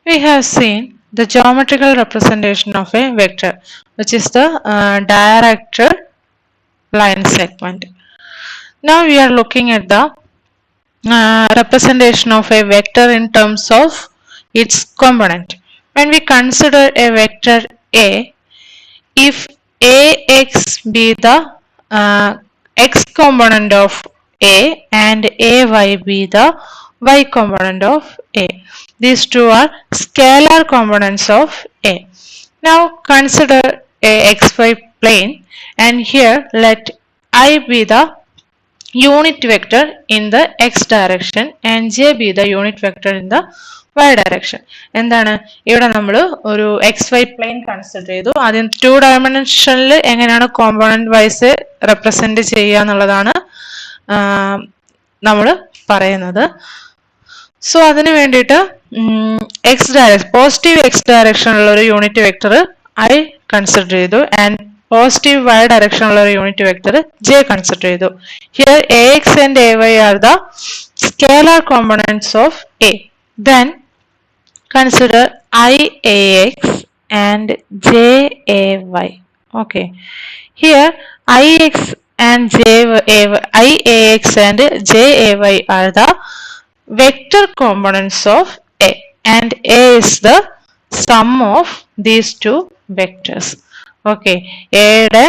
we have seen the geometrical representation of a vector, which is the directed line segment. Now we are looking at the representation of a vector in terms of its component. When we consider a vector A, if AX be the x component of A and AY be the y component of A. These two are scalar components of A. Now consider a xy plane, and here let I be the unit vector in the x direction and j be the unit vector in the y direction. എന്താണ് ഇവിടെ നമ്മൾ ഒരു xy plane consider ചെയ്തു. ആദ്യം 2 ഡയമെൻഷനിൽ എങ്ങനെയാണ് component vice represent ചെയ്യുക എന്നുള്ളതാണ് നമ്മൾ പറയുന്നത്. സോ അതിന് വേണ്ടിയിട്ട് പോസിറ്റീവ് എക്സ് ഡയറക്ഷനുള്ള ഒരു യൂണിറ്റ് വെക്ടർ ഐ കൺസിഡർ ചെയ്തു ആൻഡ് positive y direction ഉള്ള ഒരു യൂണിറ്റ് വെക്ടർ j കൺസിഡർ ചെയ്തു. Here ax and ay are the scalar components of A. Then consider iax and jay. Okay. Here iax and iax and jay are the vector components of A, and A is the sum of these two vectors. Okay, എയുടെ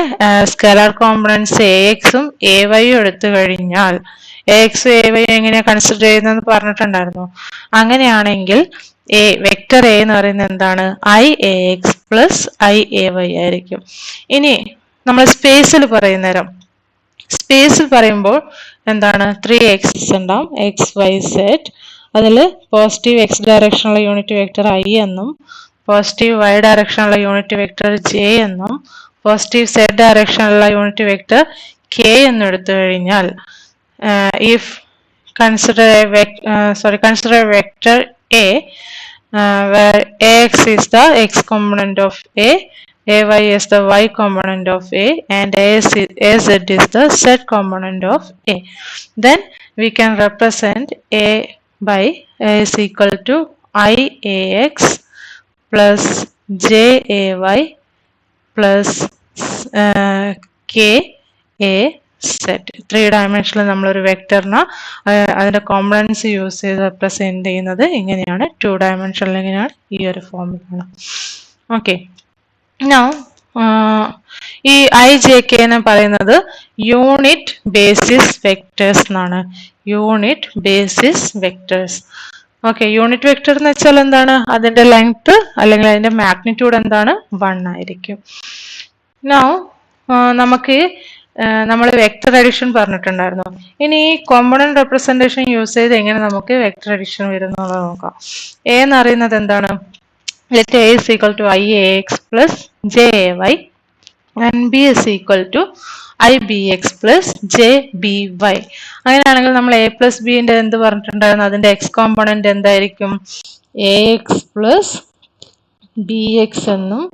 scalar components A എക്സും A വൈയും എടുത്തു കഴിഞ്ഞാൽ A എക്സും A വൈയും എങ്ങനെയാ consider ചെയ്യുന്നതെന്ന് പറഞ്ഞിട്ടുണ്ടായിരുന്നു. അങ്ങനെയാണെങ്കിൽ vector A എന്ന് പറയുന്നത് എന്താണ്? I A X plus I A Y ആയിരിക്കും. ഇനി നമ്മൾ സ്പേസിൽ പറയുമ്പോൾ എന്താണ്? 3x ഉണ്ടാവും, എക്സ് വൈ സെഡ്. അതിൽ പോസിറ്റീവ് എക്സ് ഡയറക്ഷനുള്ള യൂണിറ്റ് വെക്ടർ ഐ എന്നും പോസിറ്റീവ് y ഡയറക്ഷനുള്ള യൂണിറ്റ് വെക്ടർ j എന്നും പോസിറ്റീവ് z ഡയറക്ഷനുള്ള യൂണിറ്റ് വെക്ടർ k എന്നും എടുത്തു കഴിഞ്ഞാൽ if consider a vector A where ax is the x component of A, ay is the y component of A, and az is the z component of A, then we can represent A by A is equal to iax plus jay plus kaz. 3 ഡയമെൻഷനിൽ നമ്മളൊരു വെക്ടറിന് അതിന്റെ components use ചെയ്ത് represent ചെയ്യുന്നത് ഇങ്ങനെയാണ്. 2 ഡയമെൻഷനിൽ എങ്ങനെയാണ്? ഈ ഒരു ഫോമിലാണ്. Okay, now ഈ ഐ ജെ കെ എന്ന് പറയുന്നത് യൂണിറ്റ് ബേസിസ് വെക്ടേഴ്സ് എന്നാണ്. Unit basis vectors. Okay, unit vector എന്ന് വെച്ചാൽ എന്താണ്? അതിന്റെ ലെങ്ത് അല്ലെങ്കിൽ അതിന്റെ മാഗ്നിറ്റ്യൂഡ് എന്താണ്? 1 ആയിരിക്കും. നൗ നമുക്ക് നമ്മൾ വെക്ടർ അഡിഷൻ പറഞ്ഞിട്ടുണ്ടായിരുന്നു. ഇനി ഈ കോമ്പണന്റ് റെപ്രസെന്റേഷൻ യൂസ് ചെയ്ത് എങ്ങനെ നമുക്ക് വെക്ടർ അഡിഷൻ വരുന്നത് നോക്കാം. എ എന്ന് പറയുന്നത് എന്താണ്? Let a is equal to i A X plus j a y and b is equal to i B x plus j b y. അങ്ങനെയാണെങ്കിൽ നമ്മൾ എ പ്ലസ് ബിന്റെ എന്ത് പറഞ്ഞിട്ടുണ്ടായിരുന്നു? അതിന്റെ എക്സ് കോമ്പണന്റ് എന്തായിരിക്കും? A X plus b x എന്നും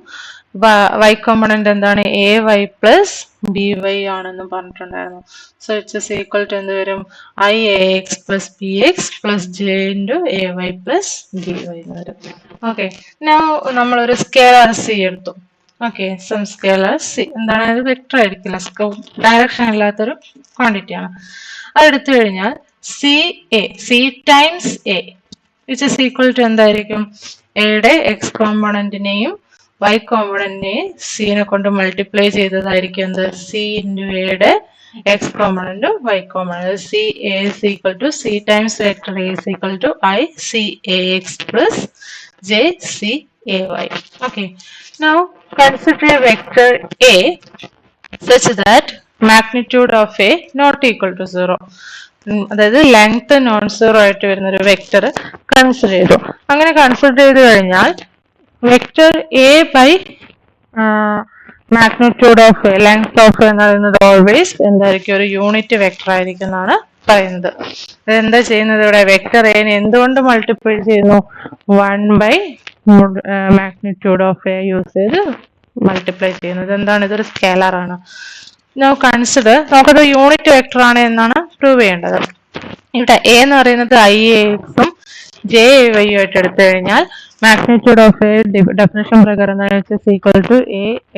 y component എന്താണ്? A y plus b y ആണെന്നും പറഞ്ഞിട്ടുണ്ടായിരുന്നു. സോ ഇറ്റ്സ് ഈക്വൽ ടു എന്ത് വരും? I A X plus b x plus j into A y plus b y എന്ന് വരും. Okay, നമ്മളൊരു scalar c എടുത്തു. ഓക്കെ, സം സ്കെയിലർ സി എന്താണ്? അത് വെക്ടർ ആയിരിക്കില്ല, ഡയറക്ഷൻ ഇല്ലാത്തൊരു ക്വാണ്ടിറ്റി ആണ്. അതെടുത്തു കഴിഞ്ഞാൽ c times a which is equal to എന്തായിരിക്കും? എയുടെ എക്സ് കോമ്പണന്റിനെയും y കോമ്പണന്റിനെയും സിനെ കൊണ്ട് മൾട്ടിപ്ലൈ ചെയ്തതായിരിക്കും എന്ത്? സി ഇൻറ്റു എയുടെ എക്സ് കോമ്പണന്റും y കോമ്പണന്റ്. C A is equal to C times vector A is equal to I C A X plus J C A Y. Okay, now consider a vector A such that magnitude of A not equal to 0. അതായത് length non zero ആയിട്ട് വരുന്ന ഒരു vector consider ചെയ്തു. അങ്ങനെ consider ചെയ്ത് കഴിഞ്ഞാൽ vector a by magnitude of a, length of എന്ന് പറയുന്നത് ഓൾവേസ് എന്തായിരിക്കും? ഒരു യൂണിറ്റ് വെക്ടർ ആയിരിക്കും എന്നാണ് പറയുന്നത്. അതെന്താ ചെയ്യുന്നത്? ഇവിടെ വെക്ടർ എനെ എന്തുകൊണ്ട് മൾട്ടിപ്ലൈ ചെയ്യുന്നു? 1 by magnitude of a use ചെയ്ത് മൾട്ടിപ്ലൈ ചെയ്യുന്നത്. എന്താണ്? ഇതൊരു സ്കെയിലർ ആണ്. കൺസിഡർ നമുക്കത് യൂണിറ്റ് വെക്ടർ ആണ് എന്നാണ് പ്രൂവ് ചെയ്യേണ്ടത്. ഇവിടെ എ എന്ന് പറയുന്നത് ഐ എ എക്സും ജെ എ വൈയും ആയിട്ട് എടുത്തു കഴിഞ്ഞാൽ magnitude of a definition പ്രകാരം എന്താണെന്ന് വെച്ചാൽ is equal to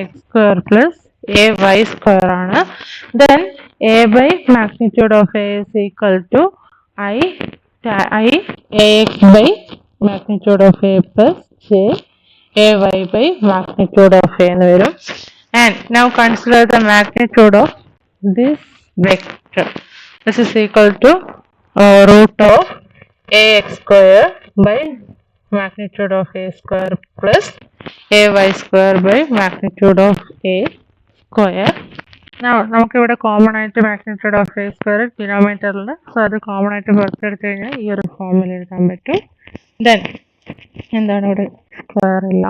ax square plus ay square ആണ്. Then a by magnitude of a is equal to i ax by magnitude of a plus j ay by magnitude of a എന്ന് വരും. And now consider the magnitude of this vector. This is equal to root of ax square by magnitude of a square plus ay square by magnitude of a square. Now നമുക്ക് ഇവിടെ common ആയിട്ട് magnitude of a square ഡിനോമിനേറ്ററിൽ, so അത് common ആയിട്ട് പുറത്തെടുത്ത് കഴിഞ്ഞാൽ ഈ ഒരു ഫോമിൽ എഴുതാൻ പറ്റും. ദെൻ എന്താണ് ഇവിടെ സ്ക്വയർ ഇല്ല,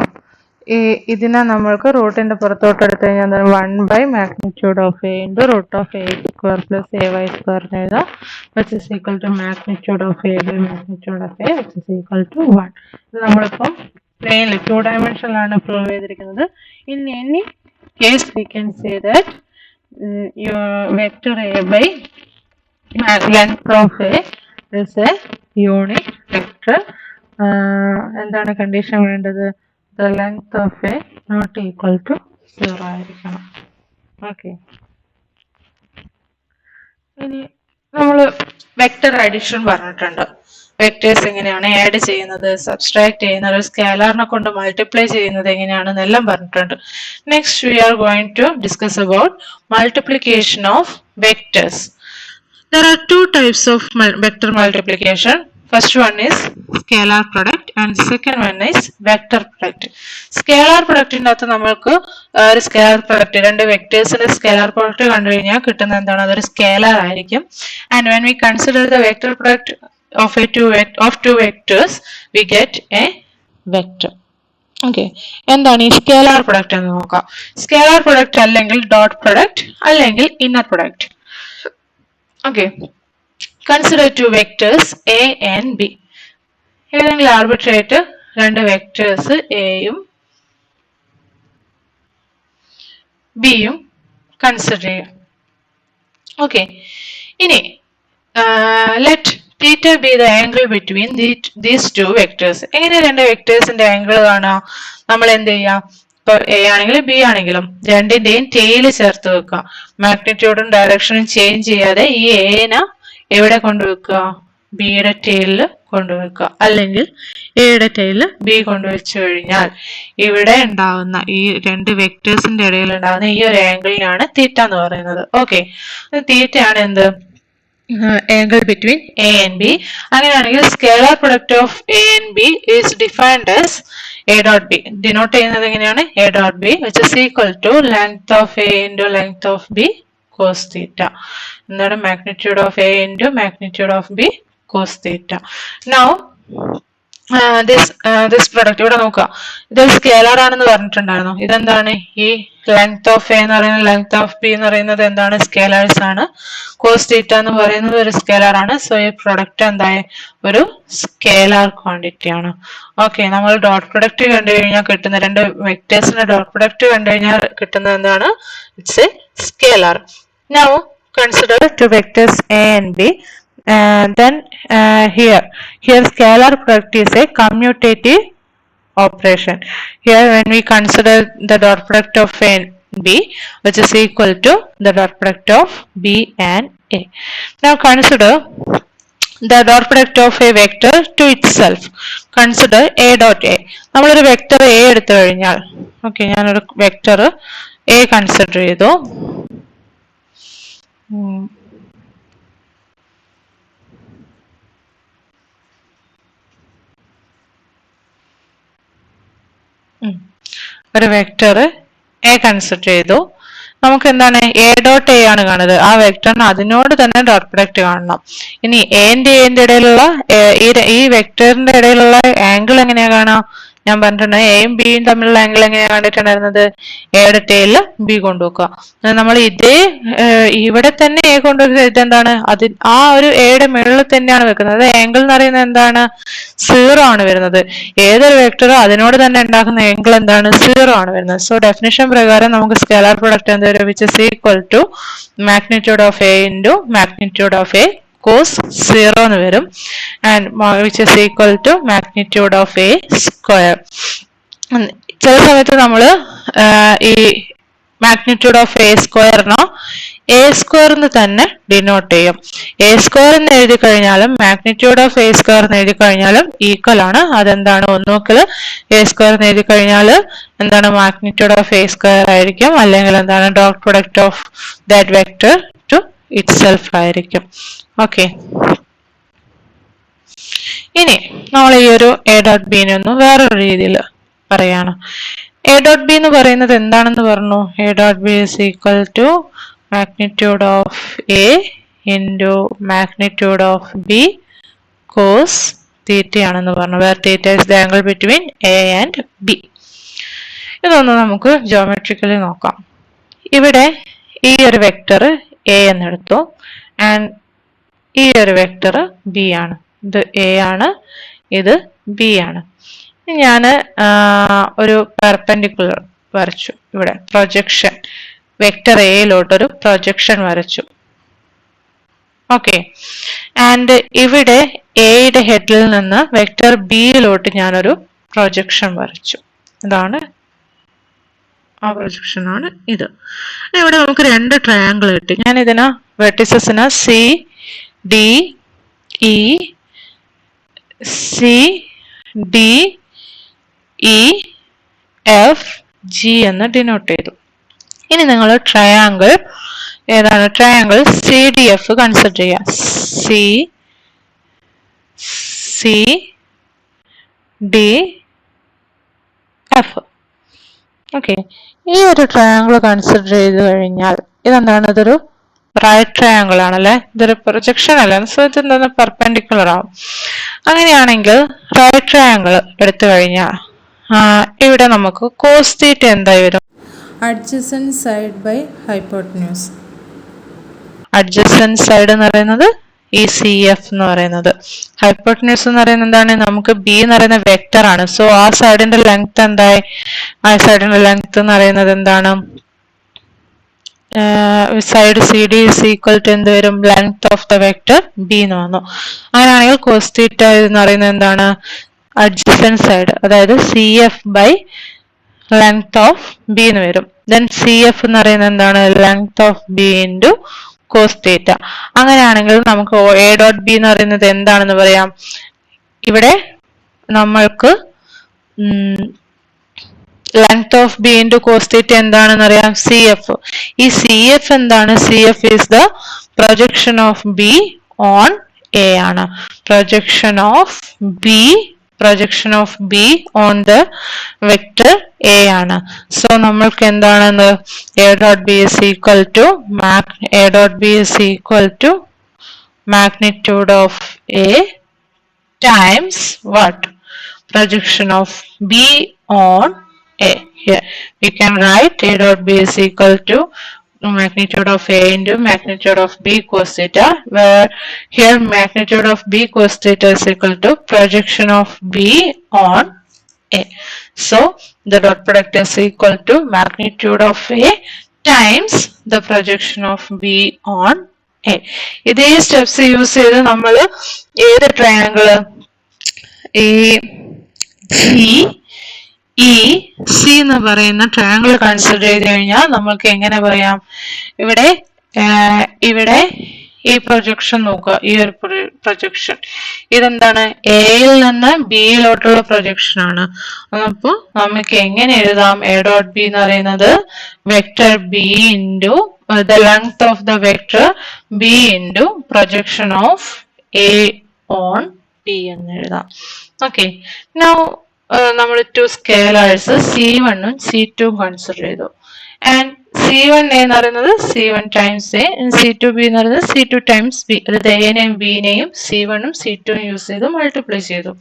ഇതിനെ നമ്മൾക്ക് റൂട്ടിന്റെ പുറത്തോട്ട് എടുത്തു കഴിഞ്ഞാൽ എന്താണ് 1 by magnitude of a into root of a square plus ay square എന്ന് എഴുതാം, which is equal to magnitude of a by magnitude of a which is equal to 1. ഇത് നമ്മളിപ്പം പ്ലെയിനിൽ 2 dimensionലാണ് പ്രൂവ് ചെയ്തിരിക്കുന്നത്. In any case we can say that your vector a by length of a is a unit vector. എന്താണ് condition വേണ്ടത്? The length of a not equal to 0 ആയിരിക്കണം. Okay, ഇനി നമ്മൾ vector addition പറഞ്ഞിട്ടുണ്ട്. വെക്ടേഴ്സ് എങ്ങനെയാണ് add ചെയ്യുന്നത്, subtract ചെയ്യുന്നത്, ഒരു സ്കേലാറിനെ കൊണ്ട് മൾട്ടിപ്ലൈ ചെയ്യുന്നത് എങ്ങനെയാണെന്ന് എല്ലാം പറഞ്ഞിട്ടുണ്ട്. Next we are going to discuss about multiplication of vectors. There are two types of vector multiplication. First one is scalar product and the second one is vector product. Scalar product ന്റെ നമ്മൾക്ക് ഒരു scalar product, രണ്ട് വെക്ടേഴ്സിന്റെ scalar product കണ്ടു കഴിഞ്ഞാൽ കിട്ടുന്ന എന്താണ്, അതൊരു scalar ആയിരിക്കും. And when we consider the vector product of two vectors we get a vector. Okay, എന്താണ് ഈ സ്കേലാർ പ്രൊഡക്റ്റ് എന്ന് നോക്കാം. സ്കേലാർ പ്രൊഡക്റ്റ് അല്ലെങ്കിൽ ഡോട്ട് പ്രൊഡക്റ്റ് അല്ലെങ്കിൽ inner product. Okay, consider two vectors a and b. ഏതെങ്കിലും arbitrary ആയിട്ട് രണ്ട് vectors എയും ബിയും കൺസിഡർ ചെയ്യാം. ഓക്കെ, ഇനി let theta B the angle between these two vectors. എങ്ങനെ രണ്ട് വെക്ടേഴ്സിന്റെ ആംഗിൾ കാണാം? നമ്മൾ എന്ത് ചെയ്യാം, ഇപ്പൊ എ ആണെങ്കിലും ബി ആണെങ്കിലും രണ്ടിന്റെയും ടെയില് ചേർത്ത് വെക്കുക. മാഗ്നിറ്റ്യൂഡും ഡയറക്ഷനും ചേഞ്ച് ചെയ്യാതെ ഈ എനെ എവിടെ കൊണ്ടുവെക്കുക? ബിയുടെ ടെയിലിൽ കൊണ്ടുവെക്കുക. അല്ലെങ്കിൽ എയുടെ ടെയിലിൽ ബി കൊണ്ടുവച്ചു കഴിഞ്ഞാൽ ഇവിടെ ഉണ്ടാവുന്ന ഈ രണ്ട് വെക്ടേഴ്സിന്റെ ഇടയിൽ ഉണ്ടാകുന്ന ഈ ഒരു ആംഗിളിനാണ് തീറ്റ എന്ന് പറയുന്നത്. ഓക്കെ, തീറ്റയാണ് എന്ത്, angle between a and b. അങ്ങനെയാണെങ്കിൽ scalar product of a and b is defined as a dot b. Denote ചെയ്യുന്നത് എങ്ങനെയാണ്? a dot b which is equal to length of a into length of b cos theta. എന്താണ് magnitude of a into magnitude of b cos theta. Now this product ഇവിടെ നോക്കുക, ഇതൊരു scalar ആണെന്ന് പറഞ്ഞിട്ടുണ്ടായിരുന്നു. ഇതെന്താണ്? ഈ ലെങ്ത് ഓഫ് എ എന്ന് പറയുന്നത് ലെങ്ത് ഓഫ് ബി എന്ന് പറയുന്നത് എന്താണ്? സ്കേലാർസ് ആണ്. കോസ് തീറ്റ എന്ന് പറയുന്നത് ഒരു സ്കേലാർ ആണ്. സോ ഈ പ്രൊഡക്റ്റ് എന്തായ ഒരു സ്കേലാർ ക്വാണ്ടിറ്റി ആണ്. ഓക്കെ, നമ്മൾ ഡോട്ട് പ്രൊഡക്റ്റ് കണ്ടു കഴിഞ്ഞാൽ കിട്ടുന്ന രണ്ട് വെക്ടേഴ്സിന്റെ ഡോട്ട് പ്രൊഡക്റ്റ് കണ്ടു കഴിഞ്ഞാൽ കിട്ടുന്നത് എന്താണ്? It's A scalar. Now consider to vectors A and B. Then here scalar product is a commutative operation. Here when we consider the dot product of a and b which is equal to the dot product of b and a. Now consider the dot product of a vector to itself. Consider a dot a. നമ്മളൊരു vector a എടുത്തു കഴിഞ്ഞാൽ, okay, ഞാനൊരു vector a consider ചെയ്തു. ഒരു vector A consider ചെയ്തു. നമുക്ക് എന്താണ് A dot A ആണ് കാണുന്നത്. ആ വെക്ടറിന് അതിനോട് തന്നെ ഡോട്ട് പ്രൊഡക്റ്റ് കാണണം. ഇനി എന്റെ ഇടയിലുള്ള ഈ വെക്ടറിന്റെ ഇടയിലുള്ള ആംഗിൾ എങ്ങനെയാ കാണാം? ഞാൻ പറഞ്ഞിട്ടുണ്ട് എയും ബിയും തമ്മിലുള്ള ആംഗിൾ എങ്ങനെയാ കണ്ടിട്ടുണ്ടായിരുന്നത്? എയുടെ ടെയില് ബി കൊണ്ടുവെക്കുക. നമ്മൾ ഇതേ ഇവിടെ തന്നെ എ കൊണ്ടുവെക്കുക. ഇതെന്താണ്? അത് ആ ഒരു എയുടെ മുകളിൽ തന്നെയാണ് വെക്കുന്നത്. ആംഗിൾ എന്ന് പറയുന്നത് എന്താണ്? 0 ആണ് വരുന്നത്. ഏതൊരു വെക്ടറോ അതിനോട് തന്നെ ഉണ്ടാക്കുന്ന ആംഗിൾ എന്താണ്? 0 ആണ് വരുന്നത്. സോ ഡെഫിനിഷൻ പ്രകാരം നമുക്ക് സ്കേലാർ പ്രൊഡക്റ്റ് എന്താ വരും? Which is equal to magnitude of A into magnitude of A cos 0 എന്ന് വരും. And which is equal to magnitude of a square. ചില സമയത്ത് നമ്മൾ ഈ മാഗ്നിറ്റ്യൂഡ് ഓഫ് എ സ്ക്വയറിനോ എ സ്ക്വയർ എന്ന് തന്നെ ഡിനോട്ട് ചെയ്യും. എ സ്ക്വയർ എന്ന് എഴുതി കഴിഞ്ഞാലും മാഗ്നിറ്റ്യൂഡ് ഓഫ് എ സ്ക്വയർ എന്ന് എഴുതി കഴിഞ്ഞാലും ഈക്വൽ ആണ്. അതെന്താണ്, ഒന്നുകിൽ എ സ്ക്വയർ എന്ന് എഴുതി കഴിഞ്ഞാൽ എന്താണ് മാഗ്നിറ്റ്യൂഡ് ഓഫ് എ സ്ക്വയർ ആയിരിക്കും, അല്ലെങ്കിൽ എന്താണ് dot product of that vector to itself ആയിരിക്കും. ഓക്കെ, ഇനി നമ്മൾ ഈ ഒരു എ ഡോട്ട് ബിനെ ഒന്ന് വേറൊരു രീതിയിൽ പറയാണ്. എ ഡോട്ട് ബി എന്ന് പറയുന്നത് എന്താണെന്ന് പറഞ്ഞു? A dot B is equal to magnitude of A into magnitude of B cos theta ആണെന്ന് പറഞ്ഞു. Where theta is the angle between A and B. ഇതൊന്ന് നമുക്ക് ജോമെട്രിക്കലി നോക്കാം. ഇവിടെ ഈ ഒരു വെക്ടർ A എന്നെടുത്തു ആൻഡ് ഈ ഒരു വെക്ടർ B ആണ്. ഇത് A ആണ്, ഇത് B ആണ്. ഞാൻ ഒരു പെർപെൻഡിക്കുലർ വരച്ചു. ഇവിടെ പ്രൊജക്ഷൻ വെക്ടർ എയിലോട്ടൊരു പ്രൊജക്ഷൻ വരച്ചു. ഓക്കെ, ആൻഡ് ഇവിടെ എയുടെ ഹെഡിൽ നിന്ന് വെക്ടർ ബിയിലോട്ട് ഞാനൊരു പ്രൊജക്ഷൻ വരച്ചു. ഇതാണ് ആ പ്രൊജക്ഷൻ ആണ് ഇത്. ഇവിടെ നമുക്ക് രണ്ട് ട്രയാങ്കിൾ കിട്ടി. ഞാൻ ഇതിന് വെർട്ടിസസിന് C D E C D E F G എന്ന് ഡിനോട്ട് ചെയ്തു. ഇനി നിങ്ങൾ ട്രയാങ്കിൾ ഏതാണ്? Triangle C D F consider ചെയ്യാം. C C D F. Okay, ഈ ഒരു ട്രയാങ്കിൾ കൺസിഡർ ചെയ്ത് കഴിഞ്ഞാൽ ഇതെന്താണ്? ഇതൊരു റൈറ്റ് ട്രയാങ്കിൾ ആണല്ലേ, ഇതൊരു പ്രൊജക്ഷൻ അല്ല. സോ ഇത് എന്താണ് പെർപെൻഡിക്കുലർ ആവും. അങ്ങനെയാണെങ്കിൽ റൈറ്റ് ട്രയാങ്കിൾ എടുത്തു കഴിഞ്ഞാൽ ഇവിടെ നമുക്ക് കോസ് തീറ്റ എന്തായി വരും? adjacent side by hypotenuse. adjacent side എന്ന് പറയുന്നത് ഈ സി എഫ് എന്ന് പറയുന്നത്. ഹൈപ്പോട്ടന്യൂസ് എന്ന് പറയുന്നത് എന്താണ്? നമുക്ക് ബി എന്ന് പറയുന്ന വെക്ടർ ആണ്. സോ ആ സൈഡിന്റെ ലെങ്ത് എന്തായി? ആ സൈഡിന്റെ ലെങ്ത് എന്ന് പറയുന്നത് എന്താണ്? Side C D is equal to എന്ത് വരും? Length of the vector B എന്ന് വന്നു. അങ്ങനെയാണെങ്കിൽ കോസ് തീറ്റ എന്ന് പറയുന്നത് എന്താണ്? അഡ്ജസന്റ് സൈഡ്, അതായത് C F by length of B എന്ന് വരും. ദെൻ സി എഫ് എന്ന് പറയുന്നത് എന്താണ്? Length of B into cos theta. അങ്ങനെയാണെങ്കിൽ നമുക്ക് എ ഡോട്ട് ബി എന്ന് പറയുന്നത് എന്താണെന്ന് പറയാം? ഇവിടെ നമ്മൾക്ക് length of B into cos theta എന്താണെന്ന് അറിയാം? C F. ഈ സി എഫ് എന്താണ്? C F is the projection of B on A ആണ്. Projection of B on the vector A ആണ്. സോ നമ്മൾക്ക് എന്താണ്? A dot B is equal to magnitude of A times what? Projection of B on A. Here we can write A dot B is equal to magnitude of A into magnitude of B cos theta, where here magnitude of B cos theta is equal to projection of B on A. So the dot product is equal to magnitude of A times the projection of B on A. ഇതേ steps use ചെയ്ത് നമ്മൾ ഏത് triangle ഈ G E C എന്ന് പറയുന്ന triangle consider ചെയ്ത് കഴിഞ്ഞാൽ നമ്മൾക്ക് എങ്ങനെ പറയാം? ഇവിടെ ഈ പ്രൊജക്ഷൻ നോക്കുക. ഈ ഒരു പ്രൊജക്ഷൻ ഇതെന്താണ്? എയിൽ നിന്ന് ബിയിലോട്ടുള്ള പ്രൊജക്ഷൻ ആണ്. അപ്പോൾ നമുക്ക് എങ്ങനെ എഴുതാം? എ ഡോട്ട് ബി എന്ന് പറയുന്നത് vector B into the length of the vector b into projection of A on B എന്ന് എഴുതാം. ഓക്കെ, നൗ നമ്മൾ ടു സ്കേലേഴ്സ് C1 ഉം C2 കൺസിഡർ ചെയ്തു. ആൻഡ് C1 എന്ന് പറയുന്നത് C1 times A, C2 B എന്ന് പറയുന്നത് C2 ടൈംസ് B. അതായത് എനെയും ബിനെയും C1 ഉം C2 ഉം യൂസ് ചെയ്ത് മൾട്ടിപ്ലൈ ചെയ്തു.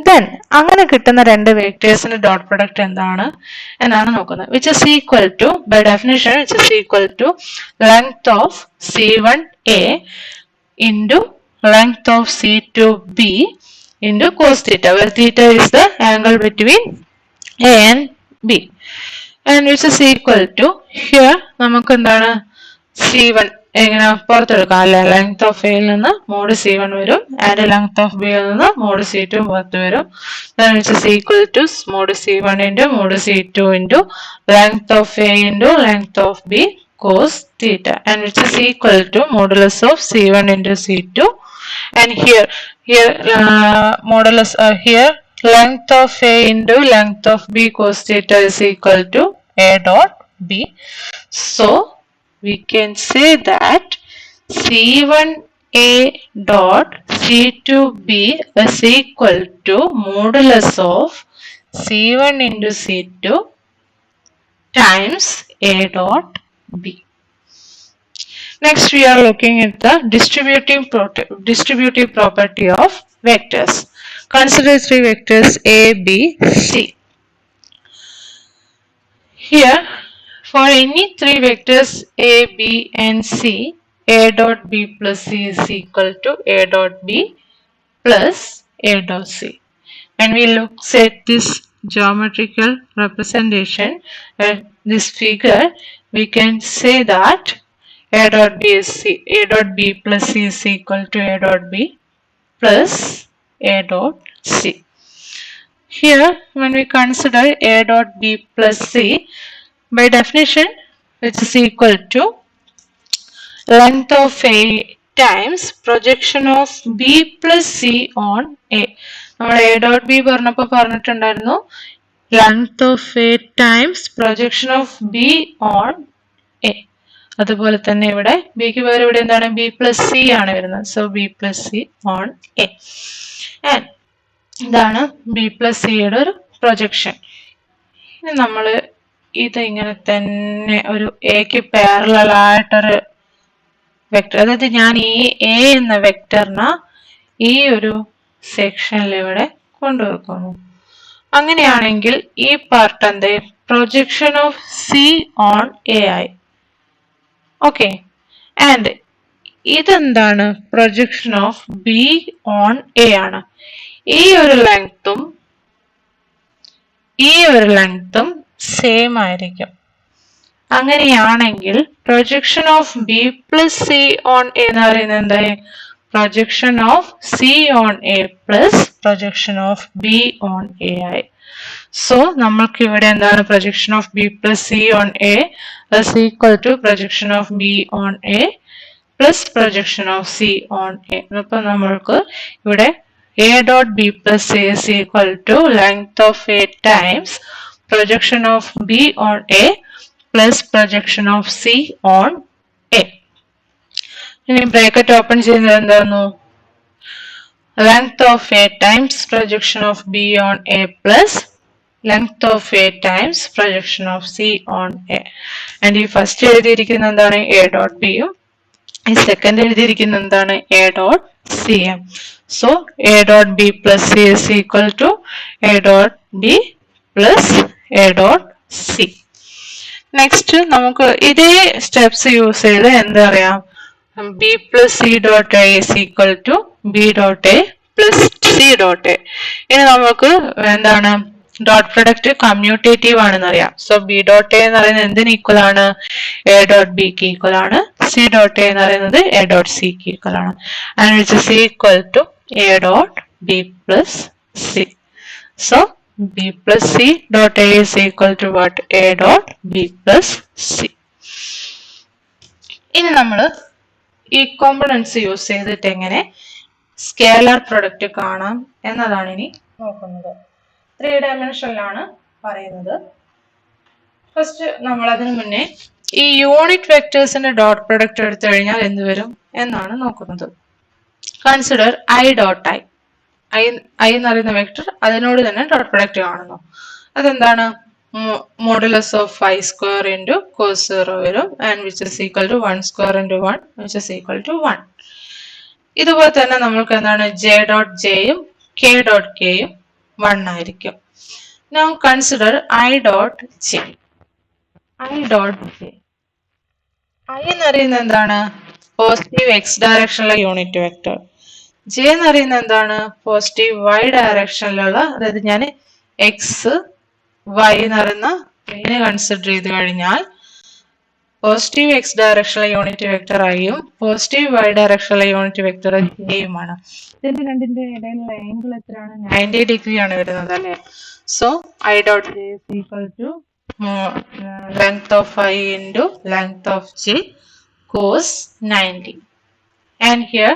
ദെൻ അങ്ങനെ കിട്ടുന്ന രണ്ട് വെക്ടേഴ്സിന്റെ ഡോട്ട് പ്രൊഡക്റ്റ് എന്താണ് എന്നാണ് നോക്കുന്നത്. Which is equal to, by definition which is equal to length of C1A into length of C2B into cos theta, where theta is the angle between A and B, and which is equal to, here നമുക്ക് എന്താണ്? C1 എങ്ങനെ പുറത്തെടുക്കാം അല്ലെ? Length of എയിൽ നിന്ന് mode C1 വരും and length of ബിയിൽ നിന്ന് mode C2 പുറത്ത് വരും. which is equal to mod C1 into mod C2 into length of A into length of B cos theta, and which is equal to modulus of C1 into C2, and here modulus here length of A into length of B cos theta is equal to A dot B. So we can say that C1A dot C2B is equal to modulus of C1 into C2 times A dot B. Next we are looking at the distributive property of vectors. Consider three vectors A, B, C. Here, for any three vectors A, B and C, A dot B plus C is equal to A dot B plus A dot C. When we look at this geometrical representation, this figure, we can say that A dot B is A dot B plus C is equal to A dot B plus A dot C. Here, when we consider A dot B plus C, by definition, which is equal to length of A times projection of B plus C on A. നമ്മൾ A dot B പറഞ്ഞപ്പോൾ പറഞ്ഞിട്ടുണ്ടായിരുന്നു length of A times projection of B on A. അതുപോലെ തന്നെ ഇവിടെ ബിക്ക് പകരം ഇവിടെ എന്താണ് B plus C ആണ് വരുന്നത്. So B plus C on A. And ഇതാണ് B plus C യുടെ ഒരു പ്രൊജക്ഷൻ. ഇനി നമ്മൾ ഇത് ഇങ്ങനെ തന്നെ ഒരു എക്ക് പാരലൽ ആയിട്ടൊരു വെക്ടർ, അതായത് ഞാൻ ഈ എ എന്ന വെക്ടറിനെ ഈ ഒരു സെക്ഷനിൽ ഇവിടെ കൊണ്ടുവെക്കുന്നു. അങ്ങനെയാണെങ്കിൽ ഈ പാർട്ട് എന്ത് projection of C on A ആയി. ഓക്കെ, ആൻഡ് ഇതെന്താണ് projection of B on A ആണ്. ഈ ഒരു ലെങ്തും സെയിം ആയിരിക്കും. അങ്ങനെയാണെങ്കിൽ projection of B plus C on A എന്ന് പറയുന്നത് എന്തായി? Projection of C on A plus projection of B on A ആയി. സോ നമ്മൾക്ക് ഇവിടെ എന്താണ് projection of B plus C on A is equal to projection of B on A plus projection of C on A. അപ്പൊ നമ്മൾക്ക് ഇവിടെ A dot B plus A is equal to length of A times projection of B on A plus projection of C on A. ഇനി bracket open ചെയ്യുന്നത് എന്തായിരുന്നു? length of A times projection of B on A plus length of A times projection of C on A. And ഈ first എഴുതിയിരിക്കുന്ന എന്താണ്? A dot B യും ഈ second എഴുതിയിരിക്കുന്ന എന്താണ്? A dot C യും. So A dot B plus C is equal to A dot B plus A dot C. Next നമുക്ക് ഇതേ സ്റ്റെപ്സ് യൂസ് ചെയ്ത് എന്താ അറിയാം? B plus C dot A is equal to B dot A plus C dot A. ഇനി നമുക്ക് എന്താണ് dot product commutative ആണെന്ന് അറിയാം. സോ ബി ഡോട്ട് എ എന്ന് പറയുന്നത് എന്തിന് ഈക്വൽ ആണ്? എ ഡോട്ട് ബിക്ക് ഈക്വൽ ആണ്. സി ഡോട്ട് എ എന്ന് പറയുന്നത് എ ഡോട്ട് സിക്ക് ഈക്വൽ ആണ്. And which is equal to A dot B plus C. So B plus C dot A is equal to what? A dot B plus C. ഇനി നമ്മൾ ഈ components use ചെയ്തിട്ട് എങ്ങനെ scalar product കാണാം എന്നതാണ് ഇനി നോക്കുന്നത്. 3 ഡയമെൻഷനിലാണ് പറയുന്നത്. ഫസ്റ്റ് നമ്മൾ അതിനു മുന്നേ ഈ യൂണിറ്റ് വെക്ടേഴ്സിന്റെ ഡോട്ട് പ്രൊഡക്റ്റ് എടുത്തു കഴിഞ്ഞാൽ എന്ത് വരും എന്നാണ് നോക്കുന്നത്. Consider I dot I. I എന്ന് പറയുന്ന വെക്ടർ അതിനോട് തന്നെ ഡോട്ട് പ്രൊഡക്റ്റ് കാണുന്നു. അതെന്താണ്? Modulus of I square into cos 0 വരും. And which is equal to 1 square into 1 which is equal to 1. ഇതുപോലെ തന്നെ നമ്മൾക്ക് എന്താണ്? ജെ ഡോട്ട് ജെയും കെ ഡോട്ട് കെയും 1 ആയിരിക്കും. Now consider I dot J. I dot J. I എന്ന് പറയുന്നത് എന്താണ്? പോസിറ്റീവ് എക്സ് ഡയറക്ഷനിലുള്ള യൂണിറ്റ് വെക്ടർ. ജെ എന്ന് പറയുന്നത് എന്താണ്? പോസിറ്റീവ് വൈ ഡയറക്ഷനിലുള്ള, അതായത് ഞാൻ എക്സ് വൈ എന്ന് പറയുന്ന പ്ലെയിന് കൺസിഡർ ചെയ്ത് കഴിഞ്ഞാൽ പോസിറ്റീവ് എക്സ് ഡയറക്ഷനിലെ യൂണിറ്റ് വെക്ടർ ഐയും പോസിറ്റീവ് വൈ ഡയറക്ഷനിലെ യൂണിറ്റ് വെക്ടർ ജെയുമാണ്. ഇതിന്റെ രണ്ടിന്റെ ഇടയിലുള്ള ആംഗിൾ എത്രയാണ്? 90 ഡിഗ്രി ആണ് വരുന്നത് അല്ലേ. So I dot J is equal to length of I into length of J cos 90. And here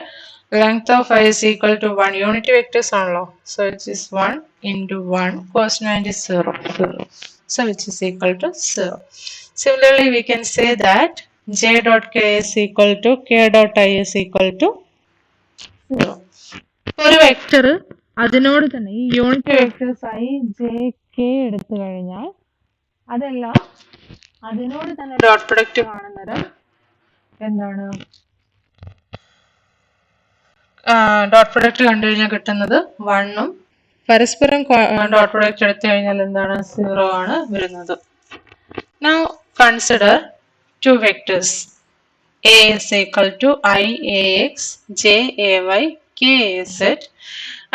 length of I is equal to 1 unit vectors only. So it is 1 into 1 cos 90 is 0, 0. So which is equal to 0. Similarly, we can say that j dot k is equal to k dot I is equal to 0. ഒരു vector അതിനോട് തന്നെ ഈ unit vectors I J K എടുത്തു കഴിഞ്ഞാൽ അതെല്ലാം അതിനോട് തന്നെ dot product കാണുന്നത് എന്താണ്? ഡോട്ട് പ്രൊഡക്റ്റ് കണ്ടു കഴിഞ്ഞാൽ കിട്ടുന്നത് 1ഉം പരസ്പരം ഡോട്ട് പ്രൊഡക്റ്റ് എടുത്തു കഴിഞ്ഞാൽ എന്താണ്? 0 ആണ് വരുന്നത്. Now consider two vectors. A is equal to I ax j ay k az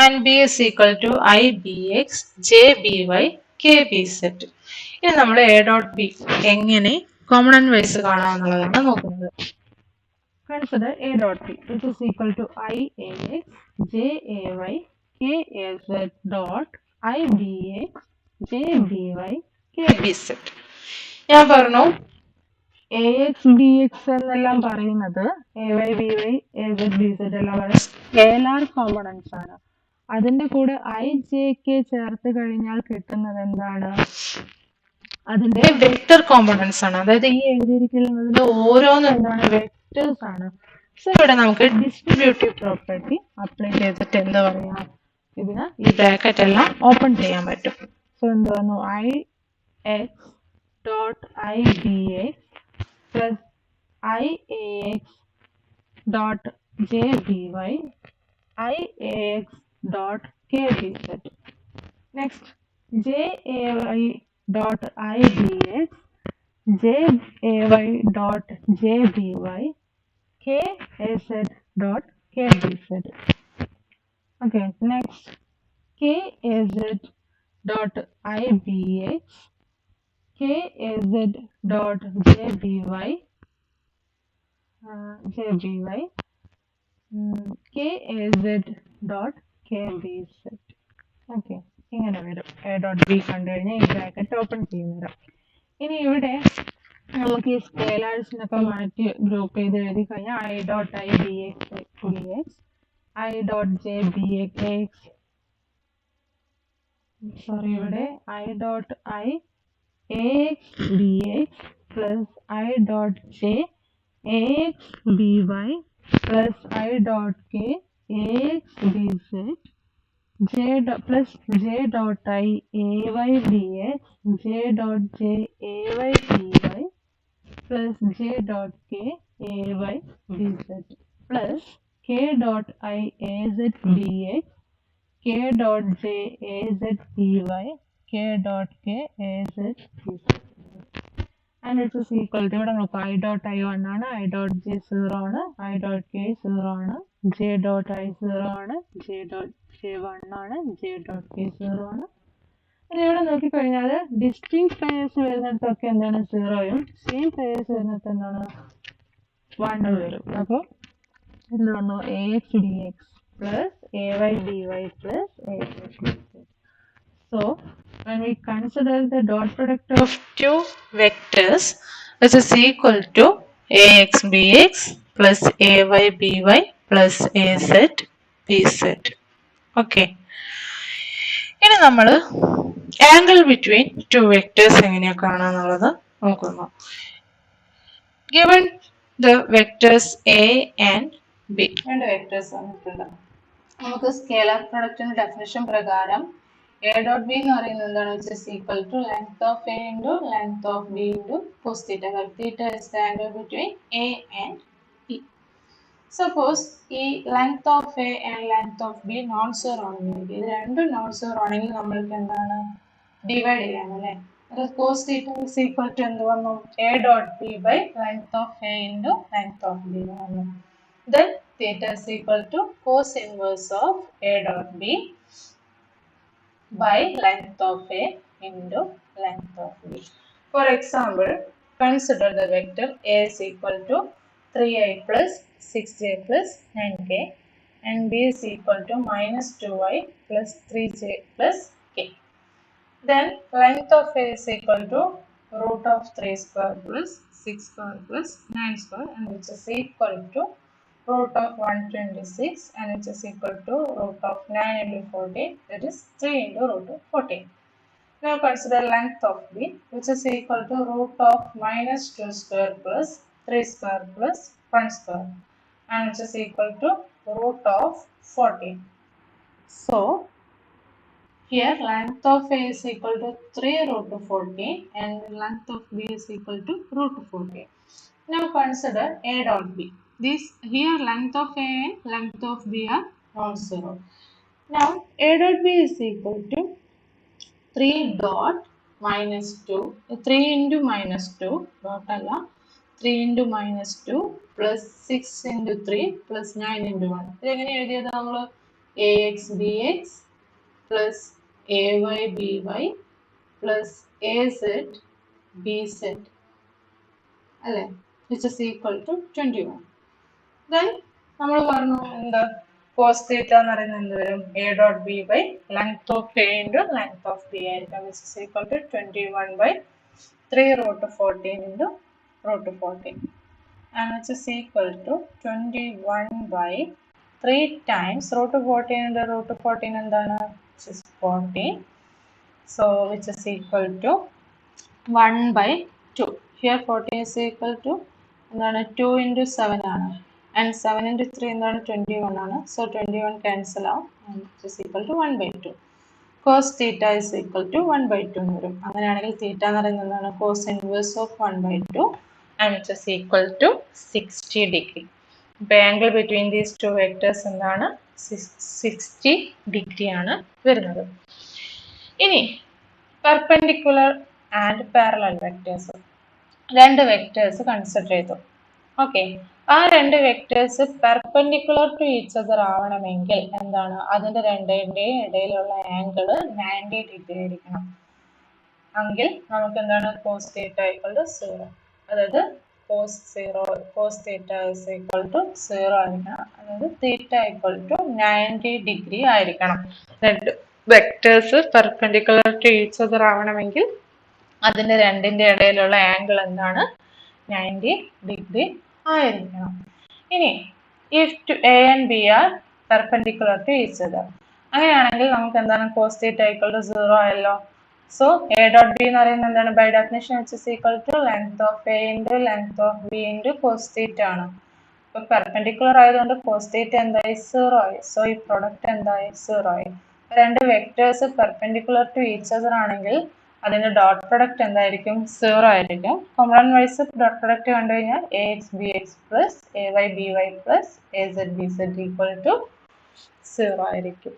and B is equal to I bx j by k bz. ഇനി നമ്മൾ A dot B എങ്ങനെ കോമൺ വൈസ് കാണാമെന്നുള്ളതാണ് നോക്കുന്നത്. Consider A dot B, which is equal to I ax j ay k az dot I bx j by k bz. ഞാൻ പറഞ്ഞു A X B X എന്നെല്ലാം പറയുന്നത് A Y B Y A Z B Z എല്ലാം പറയുന്നത് scalar components ആണ്. അതിന്റെ കൂടെ I J K ചേർത്ത് കഴിഞ്ഞാൽ കിട്ടുന്നത് എന്താണ്? അതിന്റെ വെക്ടർ കോമ്പണൻസ് ആണ്. അതായത് ഈ എഴുതിയിരിക്കുന്നതിന്റെ ഓരോന്നും എന്താണ്? വെക്ടേഴ്സ് ആണ്. സോ ഇവിടെ നമുക്ക് ഡിസ്ട്രിബ്യൂട്ടീവ് പ്രോപ്പർട്ടി അപ്ലൈ ചെയ്തിട്ട് എന്താ പറയാ? ഇതിന് ഈ ബ്രാക്കറ്റ് എല്ലാം ഓപ്പൺ ചെയ്യാൻ പറ്റും. സോ എന്ത് വന്നു? I X dot I B X plus I ax dot j by I ax dot k bz. Next j ay dot I bx j ay dot j by k az dot k bz. Okay, next k az dot I bx k az dot j by k az dot k bz. Okay, ഇങ്ങനെ വരും. A dot B കണ്ടു കഴിഞ്ഞാൽ ഈ bracket open ചെയ്യുന്നത്. ഇനി ഇവിടെ നമുക്ക് ഈ സ്കേലേഴ്സിനൊക്കെ മാറ്റി ഗ്രൂപ്പ് ചെയ്ത് എഴുതി കഴിഞ്ഞാൽ I dot I B X B X I dot J B X sorry ഇവിടെ I dot I ax bx plus I dot j ax by plus I dot k ax bz plus j dot I ay bx j dot j ay by plus j dot k ay bz plus k dot I az bx k dot j az by k dot k az and it is equal to ഇവിടെ നോക്കാം I dot I 1 ആണ് I dot j 0 ആണ് I dot k 0 ആണ് j dot I 0 ആണ് j dot j 1 ആണ് j dot k 0 ആണ്. ഇനി ഇവിടെ നോക്കിക്കഴിഞ്ഞാൽ ഡിസ്റ്റിങ് പെയർസ് വരുന്നിടത്തൊക്കെ എന്താണ് 0യും സെയിം പെയർസ് വരുന്നിടത്ത് എന്താണ് 1 വരും. അപ്പോൾ എന്ത് വന്നു? ax dx plus ay dy plus ax dz. So when we consider the dot product of two vectors, which is equal to ax bx plus ay by plus az bz. Okay. ഇനി നമ്മൾ angle between two vectors എങ്ങനെയാ കാണാന്നുള്ളത് നോക്കുന്നു. Given the vectors a and b, രണ്ട് vectors തന്നിട്ടുണ്ട്. നമുക്ക് scalar പ്രൊഡക്റ്റിന്റെ definition പ്രകാരം a dot b എന്ന് പറയുന്നത് എന്താണ്? which is equal to length of a into length of b into cos theta, where theta is the angle between a and b. Suppose ഈ length of a and length of b non zero ആണെങ്കിൽ ഇത് രണ്ടും non zero ആണെങ്കിൽ നമ്മൾക്ക് എന്താണ് divide ചെയ്യാം അല്ലേ? cos theta is equal to എന്ത് വന്നു? a dot b by length of a into length of b വന്നു. Then theta is equal to cos inverse of a dot b by length of A into length of B. For example, consider the vector A is equal to 3i plus 6j plus 9k and B is equal to minus 2i plus 3j plus k. Then length of A is equal to root of 3 square plus 6 square plus 9 square and which is equal to root of 126 and which is equal to root of 9 into 14, that is 3 into root of 14. Now consider length of B, which is equal to root of minus 2 square plus 3 square plus 1 square and which is equal to root of 14. So here length of A is equal to 3 root of 14 and length of B is equal to root of 14. Now consider A dot B. This here length of A and length of B are non-zero. Now A dot B is equal to 3 dot minus 2, 3 into minus 2 dot alla 3 into minus 2 plus 6 into 3 plus 9 into 1. ഇതെങ്ങനെ എഴുതിയത് നമ്മൾ ax bx plus ay by plus az bz അല്ലേ, which is equal to 21. Then നമ്മൾ പറഞ്ഞു എന്താ cos theta എന്ന് പറയുന്നത് എന്ത് വരും a dot b by length of a into length of b ആയിരിക്കും, which is equal to 21 by 3 root of 14 into root of 14 and which is equal to 21 by 3 times root of 14 into root of 14 എന്താണ്, which is 14. So which is equal to 1 by 2. Here 14 is equal to എന്താണ് 2 into 7 ആണ് and 7 into 3 എന്താണ് 21 ആണ്. So 21 cancel ആവും and which is equal to 1 by 2. Cos theta is equal to 1 by 2 എന്ന് വരും. അങ്ങനെയാണെങ്കിൽ theta എന്ന് പറയുന്നത് എന്താണ് cos inverse of 1 by 2 and which is equal to 60 degree. അപ്പോൾ angle between these two vectors എന്താണ് 60 degree ആണ് വരുന്നത്. ഇനി perpendicular and parallel vectors, രണ്ട് vectors കൺസിഡർ ചെയ്തു. ഓക്കെ, ആ രണ്ട് vectors perpendicular to each other ആവണമെങ്കിൽ എന്താണ് അതിന്റെ രണ്ടിന്റെയും ഇടയിലുള്ള ആംഗിൾ 90 ഡിഗ്രി ആയിരിക്കണം. എങ്കിൽ നമുക്ക് എന്താണ് cos theta equal to 0, അതായത് cos theta is equal to 0 ആയിരിക്കണം, അതായത് theta equal to 90 ഡിഗ്രി ആയിരിക്കണം. രണ്ട് vectors perpendicular to each other ആവണമെങ്കിൽ അതിന്റെ രണ്ടിന്റെ ഇടയിലുള്ള ആംഗിൾ എന്താണ് 90 ഡിഗ്രി ആയിരിക്കണം. ഇനി if A and B are perpendicular to each other, അങ്ങനെയാണെങ്കിൽ നമുക്ക് എന്താണ് cos theta equal to 0 ആയല്ലോ. So A dot B എന്ന് പറയുന്നത് എന്താണ് by definition which is equal to length of A into length of B into cos theta ആണ്. അപ്പൊ perpendicular ആയതുകൊണ്ട് cos theta എന്തായി 0 ആയി. സോ ഈ പ്രൊഡക്റ്റ് എന്തായി 0 ആയി. രണ്ട് vectors perpendicular to each other ആണെങ്കിൽ അതിന്റെ ഡോട്ട് പ്രൊഡക്റ്റ് എന്തായിരിക്കും 0 ആയിരിക്കും. കോംപ്ലിമെന്റ് വൈസ് ഡോട്ട് പ്രൊഡക്റ്റ് കണ്ടു കഴിഞ്ഞാൽ ax bx plus ay by by plus az bz equal to 0 ആയിരിക്കും.